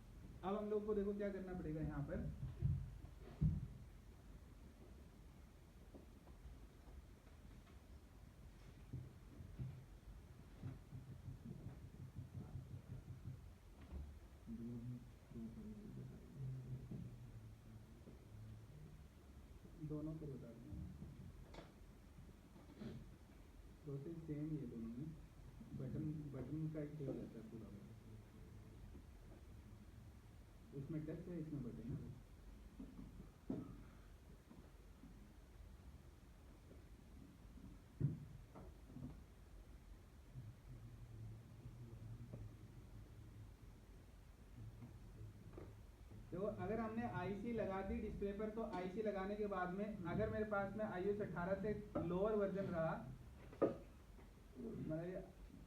Speaker 1: अब हम लोग को देखो क्या करना पड़ेगा यहाँ पर, दोनों को बता दूंगा, प्रोसेस सेम ही है दोनों में, बटन का एक हो जाता है पूरा, उसमें टच है इसमें बटन है। तो अगर हमने आईसी लगा दी डिस्प्ले पर, तो आईसी लगाने के बाद में अगर मेरे पास में iOS 18 से लोअर वर्जन रहा, मतलब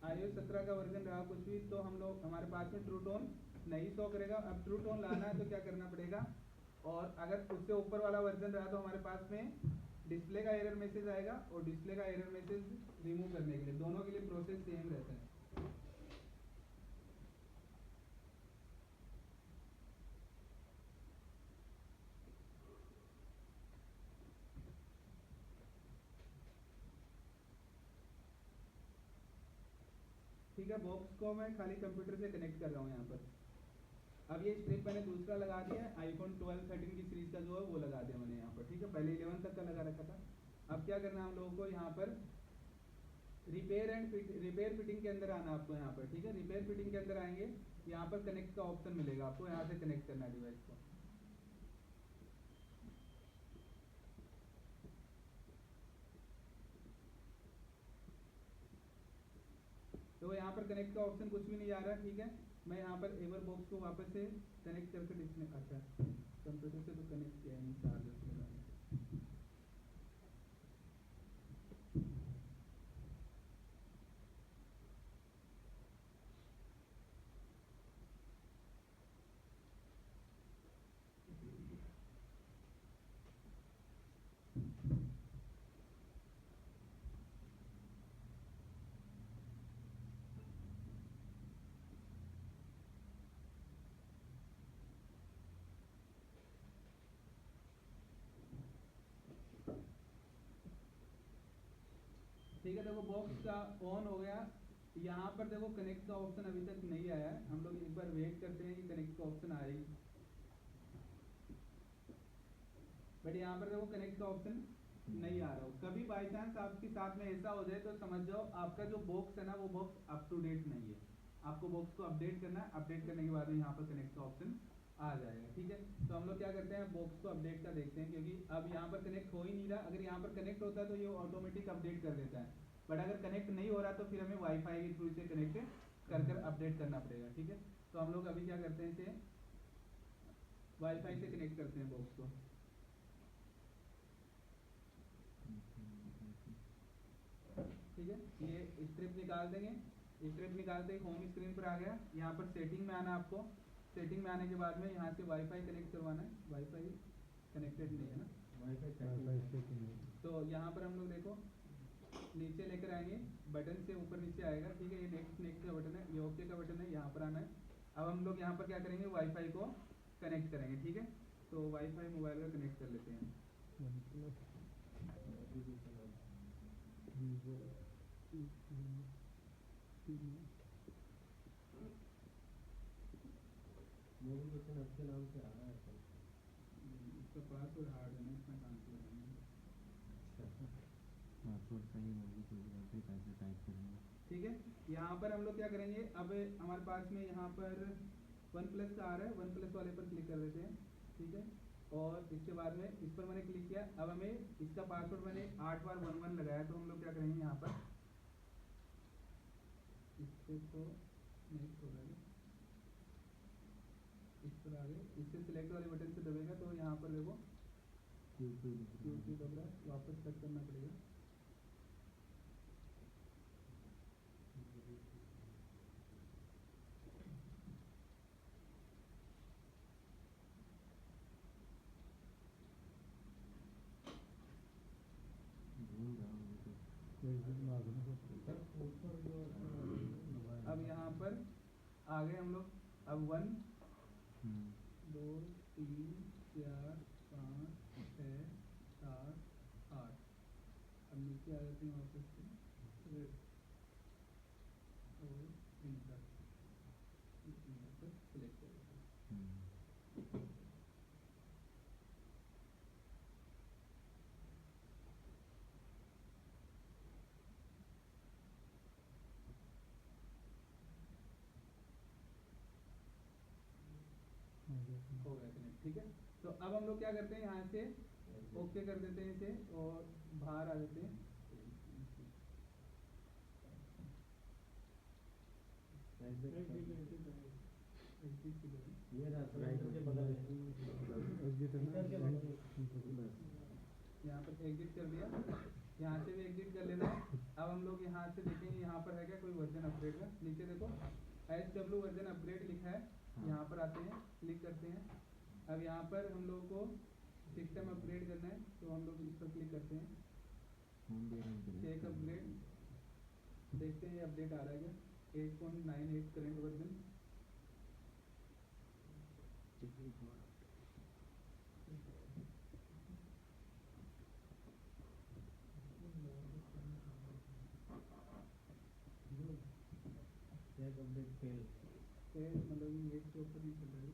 Speaker 1: iOS 17 का वर्जन रहा कुछ भी, तो हम लोग हमारे पास में ट्रू टोन नहीं शो करेगा। अब ट्रू टोन लाना है तो क्या करना पड़ेगा, और अगर उससे ऊपर वाला वर्जन रहा तो हमारे पास में डिस्प्ले का एरर मैसेज आएगा, और डिस्प्ले का एरर मैसेज रिमूव करने के लिए दोनों के लिए प्रोसेस सेम रहता है। ठीक है, बॉक्स को मैं खाली कंप्यूटर से कनेक्ट कर रहा हूँ यहाँ पर। अब ये स्ट्रिप मैंने दूसरा लगा दिया है, आईफोन 12 13 की सीरीज का जो है वो लगा दिया मैंने यहाँ पर। ठीक है, पहले 11 तक का लगा रखा था। अब क्या करना है हम लोगों को, यहाँ पर रिपेयर फिटिंग के अंदर आना आपको यहाँ पर। ठीक है, रिपेयर फिटिंग के अंदर आएंगे, यहाँ पर कनेक्ट का ऑप्शन मिलेगा आपको, यहाँ से कनेक्ट करना है डिवाइस को। तो यहाँ पर कनेक्ट का ऑप्शन कुछ भी नहीं आ रहा। ठीक है, मैं यहाँ पर एवर बॉक्स को वापस से कनेक्ट करके डिस्प्ले, अच्छा कंप्यूटर से तो कनेक्ट किया नहीं, चार्जर से लगाना। ठीक है, देखो बॉक्स का ऑन हो गया। यहाँ पर देखो कनेक्ट का ऑप्शन अभी तक नहीं आया है, हम लोग एक बार वेट करते हैं कि कनेक्ट का ऑप्शन आएगी। बट यहाँ पर देखो कनेक्ट का ऑप्शन नहीं आ रहा हो। कभी बाई चांस आपके साथ में ऐसा हो जाए तो समझ जाओ आपका जो बॉक्स है ना वो बॉक्स अप टू डेट नहीं है। आपको बॉक्स को अपडेट करना है, अपडेट करने के बाद में यहाँ पर कनेक्ट का ऑप्शन आ जाएगा। ठीक है, तो हम लोग क्या करते हैं, बॉक्स को अपडेट का देखते हैं, क्योंकि अब यहाँ पर कनेक्ट हो ही नहीं रहा। अगर यहाँ पर कनेक्ट होता है तो ये ऑटोमेटिक अपडेट कर देता है, बट अगर कनेक्ट नहीं हो रहा तो फिर हमें वाईफाई के थ्रू से कनेक्ट कर अपडेट करना पड़ेगा। ठीक है, तो हम लोग अभी क्या करते हैं, इसे वाईफाई से कनेक्ट करते हैं बॉक्स को। ठीक है, ये स्ट्रिप निकाल देंगे। स्ट्रिप निकालते ही होम स्क्रीन पर आ गया। यहाँ पर सेटिंग में आना आपको। सेटिंग में आने के बाद में यहाँ से वाईफाई कनेक्ट करवाना है। वाईफाई कनेक्टेड नहीं है ना, तो यहाँ पर हम लोग देखो नीचे लेकर आएंगे, बटन से ऊपर नीचे आएगा। ठीक है, ये नेक्स्ट का बटन है, ये ओके का बटन है, यहाँ पर आना है। अब हम लोग यहाँ पर क्या करेंगे, वाईफाई को कनेक्ट करेंगे। ठीक है, तो वाईफाई मोबाइल का कनेक्ट कर लेते हैं।
Speaker 2: नेविगेशन आपके नाम से आ रहा है सर।
Speaker 1: इसका पासवर्ड हार्ड है ना, इसमें काम से लगाएंगे।
Speaker 3: पासवर्ड सही होगी तो फिर कैसे टाइप करेंगे।
Speaker 1: ठीक है, यहाँ पर हम लोग क्या करेंगे, अब हमारे पास में यहाँ पर OnePlus का आ रहा है, OnePlus वाले पर क्लिक कर देते हैं। ठीक है, और इसके बाद में इस पर मैंने क्लिक किया। अब हमें इसका पासवर्ड मैंने 8 बार 11 लगाया, तो हम लोग क्या करेंगे, यहाँ पर इससे तो नेक्स्ट हो रहा है, इस पर आ गए, इससे सिलेक्ट वाले बटन से दबेगा तो यहाँ पर देखो Q2 दब रहा है, वापस टच करना पड़ेगा।
Speaker 2: सर ऊपर जो
Speaker 1: अब यहाँ पर आ गए हम लोग। अब 1 2 3 4 5 6 7 8। अब नीचे आ जाते हैं वापस से और इंटर पर सिलेक्ट कर देते हैं। हो गया कनेक्ट, ठीक है। तो अब हम लोग क्या करते हैं, यहाँ से ओके कर देते हैं इसे और बाहर आ जाते हैं।
Speaker 2: ये राइट के बगल में
Speaker 1: यहाँ पर एग्जिट कर दिया, यहाँ से भी एग्जिट कर लेना है। अब हम लोग यहाँ से देखेंगे यहाँ पर है क्या कोई वर्जन अपग्रेड का। नीचे देखो SW वर्जन अपग्रेड लिखा है, यहाँ पर आते हैं, क्लिक करते हैं। अब यहाँ पर हम लोगों को सिस्टम अपग्रेड करना है, तो हम लोग इस पर क्लिक करते हैं, चेक अपग्रेड। देखते हैं ये अपडेट आ रहा है क्या। 8.98 current version.
Speaker 2: Check update fail.
Speaker 1: मतलब ये के ऊपर नहीं चल रहा है।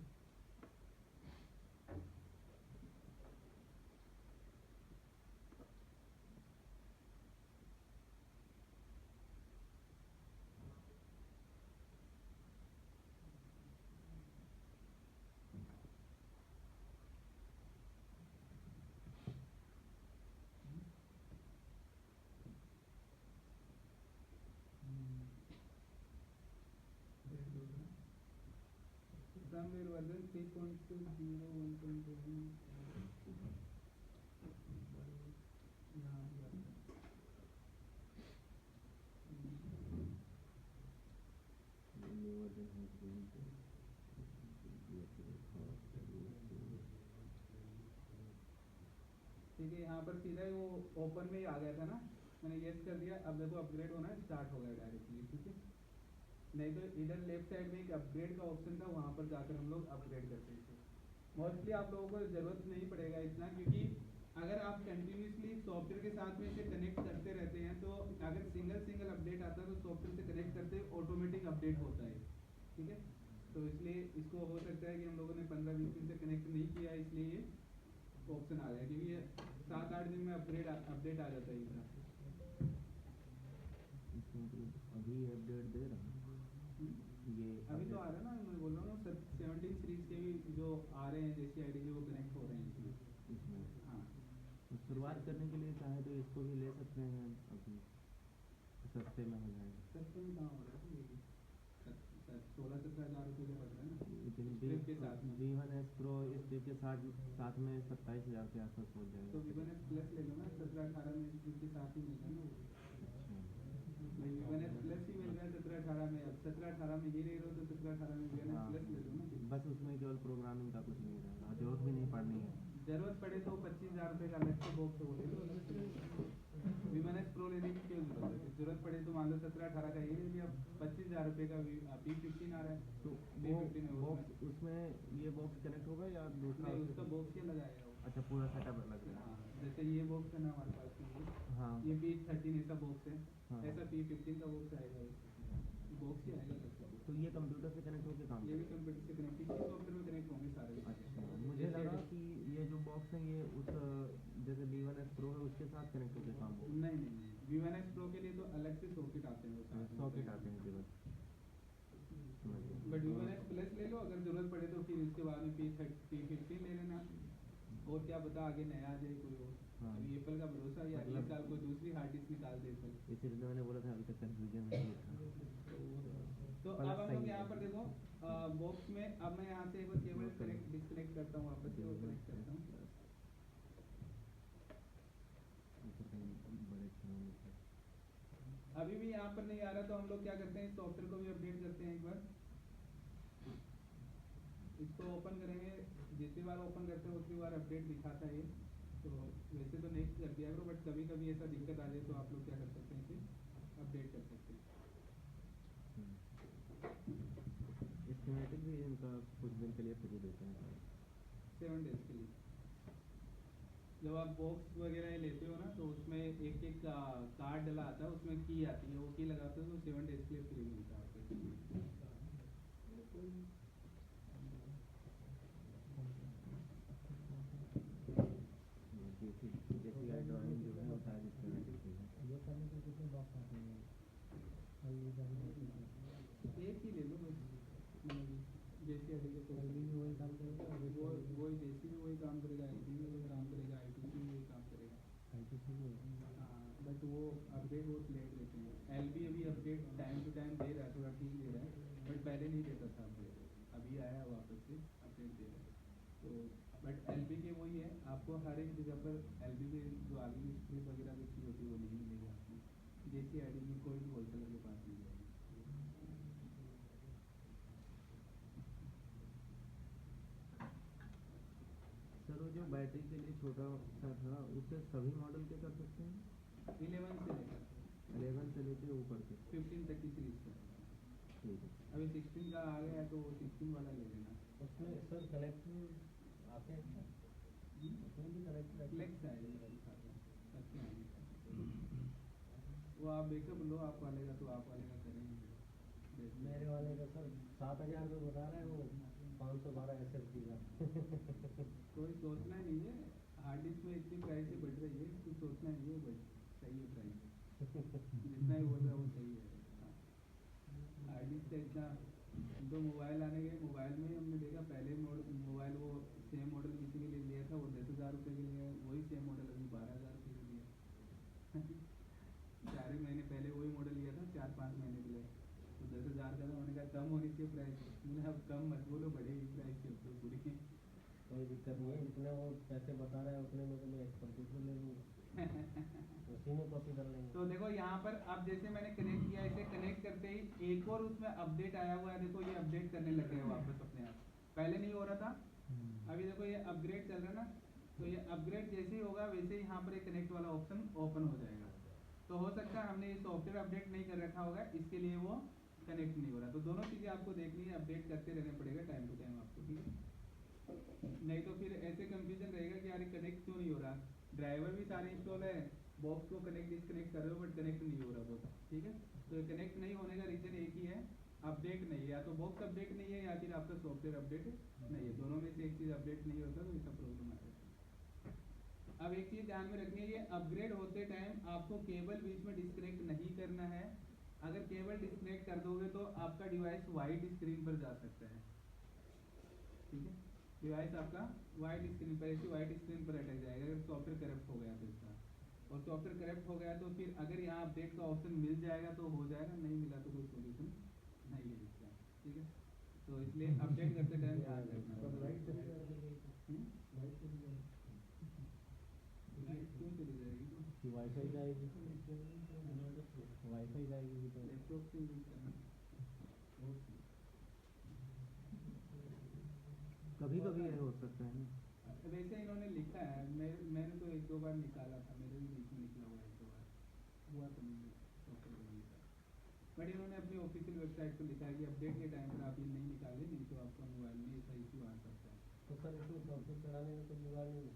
Speaker 1: firmware version 3.20 ठीक है। यहाँ पर सीधा ही वो ओपन में ही आ गया था ना, मैंने यस कर दिया। अब देखो अपग्रेड होना स्टार्ट हो गया डायरेक्टली, ठीक है। नहीं तो इधर लेफ्ट साइड में एक अपग्रेड का ऑप्शन था, वहाँ पर जाकर हम लोग अपग्रेड करते थे। मोस्टली आप लोगों को ज़रूरत नहीं पड़ेगा इतना, क्योंकि अगर आप कंटिन्यूसली सॉफ्टवेयर के साथ में इसे कनेक्ट करते रहते हैं तो अगर सिंगल अपडेट आता है तो सॉफ्टवेयर से कनेक्ट करते ऑटोमेटिक अपडेट होता है, ठीक है। तो इसलिए इसको हो सकता है कि हम लोगों ने 15-20 दिन से कनेक्ट नहीं किया, इसलिए ये ऑप्शन आ गया, क्योंकि ये 7-8 दिन में अपडेट आ जाता है इनका।
Speaker 3: अभी अपडेट दे रहा है ये
Speaker 1: अभी तो आ रहा है ना, मैं बोल रहा हूँ 17 सीरीज के भी जो आ रहे हैं जैसी आईडी वो कनेक्ट हो रहे हैं इसमें। हाँ,
Speaker 3: तो शुरुआत करने के लिए चाहे तो इसको भी ले सकते हैं, अभी सस्ते में हो जाएगा।
Speaker 1: सस्ते में कहाँ हो रहा है, 16-17 हज़ार रुपये का पड़ रहा है ना,
Speaker 3: लेकिन
Speaker 1: स्ट्रिप के साथ में।
Speaker 3: V1S Pro स्ट्रिप के साथ में 27,000 के आसपास पहुँच जाएगा।
Speaker 1: तो V1S प्लस ले लो ना, 17-18 में स्ट्रिप के साथ ही मिलता है ना वो। V1S प्लस ही मिल रहा है 17-18 में। अब 17-18 में ये ले लो तो 17-18 में V1S प्लस ले लो ना।
Speaker 3: बस उसमें केवल प्रोग्रामिंग का कुछ नहीं रहेगा, जरूरत भी नहीं पड़नी है।
Speaker 1: जरूरत पड़े तो 25,000 रुपये का अलग से बॉक्स वो ले लो। V1S Pro लेने की क्यों जरूरत है। जरूरत पड़े तो मान लो 17-18 का ये ले लिया, 25,000 रुपये का P15 आ रहा है
Speaker 3: तो
Speaker 1: P15 है
Speaker 3: बॉक्स उसमें ये बॉक्स कनेक्ट होगा या दूसरा?
Speaker 1: नहीं, उसका बॉक्स क्या लगाएगा वो।
Speaker 3: अच्छा, पूरा सेटअप अलग है।
Speaker 1: हाँ, जैसे ये बॉक्स है ना हमारे पास में,
Speaker 3: हाँ
Speaker 1: ये P13 ऐसा बॉक्स है,
Speaker 3: हाँ।
Speaker 1: ऐसा P15 का बॉक्स आएगा, बॉक्स ही आएगा सबका।
Speaker 3: तो ये कंप्यूटर से कनेक्ट होकर काम
Speaker 1: ये भी
Speaker 3: करेगा?
Speaker 1: कंप्यूटर से कनेक्ट, इसी सॉफ्टवेयर में कनेक्ट होंगे सारे।
Speaker 3: अच्छा, मुझे लगा कि ये जो बॉक्स है ये उस जैसे V1S Pro है उसके साथ कनेक्ट होकर काम होगा।
Speaker 1: नहीं, V1S Pro के लिए तो अलग से सॉकेट आते हैं,
Speaker 3: सॉकेट आते हैं केवल।
Speaker 1: बट V1S प्लस ले लो, अगर जरूरत पड़े तो फिर उसके बाद में P15 ले लेना, और क्या पता आगे नया आ जाए कोई और।
Speaker 3: हाँ।
Speaker 1: अभी एप्पल का भरोसा, या अगले साल कोई दूसरी हार्ड डिस्क निकाल दे एप्पल।
Speaker 3: इसीलिए मैंने बोला था अभी तक कंफ्यूजन नहीं था।
Speaker 1: तो अब हम लोग यहाँ पर देखो बॉक्स में, अब मैं यहाँ से एक बार केबल कनेक्ट डिस्कनेक्ट करता हूँ वापस से और कनेक्ट करता हूँ। अभी भी यहाँ पर नहीं आ रहा, तो हम लोग क्या करते हैं, सॉफ्टवेयर को भी अपडेट करते हैं एक बार। इसको ओपन करेंगे, जितनी बार ओपन करते हैं उतनी बार अपडेट दिखाता है ये। तो वैसे तो नेक्स्ट कर दिया करो, बट कभी कभी ऐसा दिक्कत आ जाए तो आप लोग क्या कर सकते हैं, इसे अपडेट कर सकते हैं।
Speaker 3: एस्टिमेटिक भी इनका कुछ दिन के लिए फ्री देते हैं।
Speaker 1: 7 डेज के लिए जब आप बॉक्स वगैरह लेते हो ना, तो उसमें एक एक कार्ड डला आता है, उसमें की आती है, वो की लगाते हो तो 7 डेज के लिए फ्री मिलता है आपको।
Speaker 3: जैसे ड्राइंग जो है वो शायद एस्टिमेटिक भी है।
Speaker 2: ये करने के कितने बॉक्स आते हैं?
Speaker 1: एक ही ले लो बस, जैसे आईडी के कोई
Speaker 2: भी वही काम करेगा और
Speaker 1: वही जैसी भी वही काम करेगा, आईडी भी वही काम करेगा, आईटी भी वही काम करेगा।
Speaker 2: ITC भी
Speaker 1: हाँ, बट वो अपडेट बहुत लेट देते हैं। एलबी अभी अपडेट टाइम टू टाइम दे रहा है, थोड़ा ठीक दे रहा है, बट पहले नहीं देता था अपडेट, अभी आया वापस से अपडेट दे रहा है। तो बट एलबी के वही है, आपको हर एक जगह पर एलबी के जो आगे की स्क्रिप्ट वगैरह कुछ चीज़ होती है वो नहीं मिलेगा आपको, जैसी आईडी की कोई भी होलसेलर के पास मिल जाएगी।
Speaker 3: सर वो जो बैटरी के लिए छोटा सा था उसे सभी मॉडल के कर सकते हैं?
Speaker 1: 11 से लेकर
Speaker 3: 11 से लेके ऊपर के?
Speaker 1: 15 तक की सीरीज का।
Speaker 3: ठीक है।
Speaker 1: अभी 16 का आ गया है तो 16 वाला ले लेना।
Speaker 2: उसमें सर कनेक्टर आते हैं क्या? उसमें भी कनेक्टर
Speaker 1: फ्लेक्स आएगा सबके आगे। वो आप बैकअप लो आप वाले का, तो आप वाले का करेंगे।
Speaker 2: मेरे वाले का सर 7,000 रुपये बता रहा है, वो 512 SSD का।
Speaker 1: कोई सोचना नहीं है, हार्ड डिस्क में इतनी प्राइस बढ़ रही है, कुछ सोचना नहीं है, बट सही है प्राइस, जितना ही बोल रहा है वो सही है। हार्ड डिस्क का इतना, दो मोबाइल आने गए, मोबाइल में हमने देखा पहले मोबाइल वो सेम मॉडल किसी के लिए लिया था, वो 10,000 रुपये के लिए, वही सेम मॉडल अभी 12,000 रुपये के लिए। 4 महीने पहले वही मॉडल लिया था, 4-5 महीने के लिए, तो 10,000 का था। मैंने कहा कम होनी चाहिए प्राइस, मैंने अब कम मत बोलो, बढ़ेगी प्राइस के ऊपर पूरी।
Speaker 2: कोई दिक्कत नहीं है, जितने वो पैसे बता रहा है उतने में तो मैं एक कंप्यूटर ले लूँगा, उसी में कॉपी कर लेंगे।
Speaker 1: तो देखो यहाँ पर अब जैसे मैंने कनेक्ट किया, इसे कनेक्ट करते ही एक और उसमें अपडेट आया हुआ है, देखो ये अपडेट करने लग गए वापस अपने आप, पहले नहीं हो रहा था, अभी देखो ये अपग्रेड चल रहा है ना, तो ये अपग्रेड जैसे ही होगा वैसे ही यहाँ पर एक कनेक्ट वाला ऑप्शन ओपन हो जाएगा। तो हो सकता है हमने ये सॉफ्टवेयर अपडेट नहीं कर रखा होगा, इसके लिए वो कनेक्ट नहीं हो रहा। तो दोनों चीज़ें आपको देखनी है, अपडेट करते रहना पड़ेगा टाइम टू टाइम आपको, ठीक है? नहीं तो फिर ऐसे कंफ्यूजन रहेगा कि यार कनेक्ट क्यों नहीं हो रहा, ड्राइवर भी सारे इंस्टॉल है, बॉक्स को कनेक्ट डिस्कनेक्ट कर रहे हो बट कनेक्ट नहीं हो रहा बहुत, ठीक है? तो ये कनेक्ट नहीं होने का रीज़न एक ही है, अपडेट नहीं है, या तो बॉक्स अपडेट नहीं है या फिर आपका सॉफ्टवेयर अपडेट नहीं है, दोनों में से एक चीज़ अपडेट नहीं होता तो इसका प्रॉब्लम आ जाता है। अब एक चीज़ ध्यान में रखनी है, ये अपग्रेड होते टाइम आपको केबल बीच में डिस्कनेक्ट नहीं करना है। अगर केबल डिस्कनेक्ट कर दोगे तो आपका डिवाइस वाइट स्क्रीन पर जा सकता है, ठीक है? डिवाइस आपका वाइट स्क्रीन पर, ऐसी वाइट स्क्रीन पर अटक जाएगा अगर सॉफ्टवेयर करप्ट हो गया तो इसका। और सॉफ्टवेयर करप्ट हो गया तो फिर अगर यहाँ अपडेट का ऑप्शन मिल जाएगा तो हो जाएगा, नहीं मिला तो कोई सोल्यूशन नहीं है इसका, ठीक है? तो इसलिए अपडेट करते टाइम ध्यान रखना। क्यों चली जाएगी?
Speaker 2: कि वाईफाई जाएगी, वाईफाई जाएगी तो
Speaker 1: लैपटॉप से यूज करना।
Speaker 3: कभी कभी ये हो सकता है ना।
Speaker 1: वैसे इन्होंने लिखा है, मैंने तो 1-2 बार निकाला था, मेरे भी बीच में निकला हुआ है 1-2 बार, हुआ तो नहीं सॉफ्टवेयर बनने का। बट इन्होंने अपनी ऑफिशियल वेबसाइट पर लिखा है कि अपडेट के टाइम पर आप ये नहीं निकालें, नहीं तो आपका मोबाइल में ऐसा इशू आ सकता है।
Speaker 2: तो सर इसमें सॉफ्टवेयर चलाने में कोई जुगाड़ नहीं है?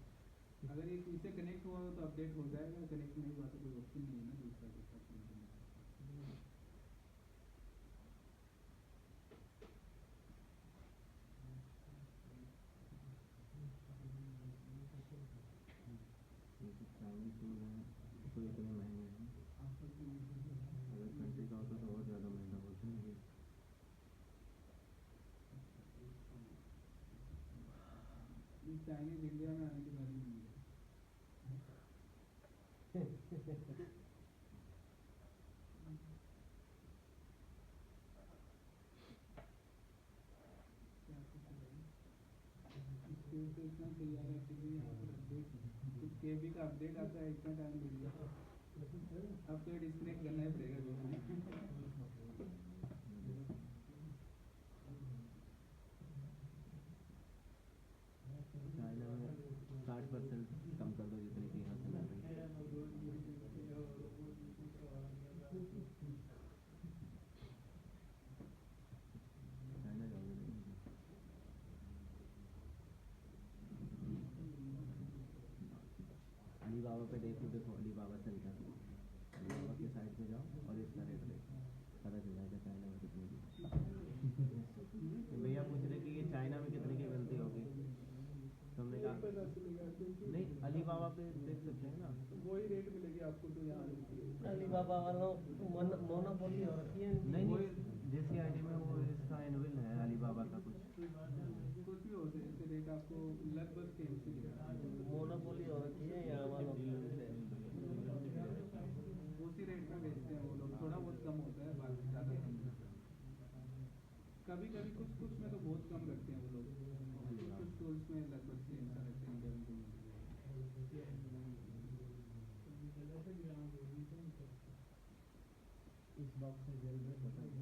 Speaker 1: अगर ये इसे कनेक्ट हुआ हो तो अपडेट हो जाएगा, कनेक्ट नहीं हुआ तो कोई ऑप्शन नहीं है ना दूसरा दूसरा solution है।
Speaker 3: क्योंकि चाइनीज टूल हैं तो इतने महंगे हैं, अगर कंट्री का होता तो बहुत ज़्यादा महंगा होता है ये।
Speaker 1: चाइनीज इंडिया में आने की वैल्यू नहीं है। इसके ऊपर इतना तैयार है कि यहाँ पर अपडेट, कुछ केबी का अपडेट आता है, इतना टाइम लग जाता है। अब तो डिस्कनेक्ट करना ही पड़ेगा बीच में।
Speaker 3: चाइना में 60% कम कर दो अली बाबा पे देखो अली बाबा सेंटर, अली बाबा की साइड पे जाओ और इसका रेट देखो, पता चल जाएगा चाइना में कितने की। तो भैया पूछ रहे कि ये चाइना में कितने की मिलती होगी, तो हमने कहा नहीं अली बाबा पे देख सकते हैं ना,
Speaker 1: वही रेट मिलेगी आपको जो यहाँ मिलती है।
Speaker 2: अलीबाबा वालों मोनोपोली हो रखी है इनकी।
Speaker 3: नहीं जिसकी आईडी में वो इसका एनुअल है अली बाबा का कुछ
Speaker 1: कुछ भी होते हैं ऐसे रेट आपको लगभग सेम से मिलेगा।
Speaker 2: मोनोपोली हो रखी है यहाँ वालों की से।
Speaker 1: उसी रेट में बेचते हैं वो लोग, थोड़ा बहुत कम होता है बाकी ज़्यादा कम नहीं होता। कभी कभी कुछ कुछ में तो बहुत कम रखते हैं वो लोग, कुछ टूल्स में लगभग सेम सा रखते हैं।
Speaker 2: इस बॉक्स में जेल में होता है।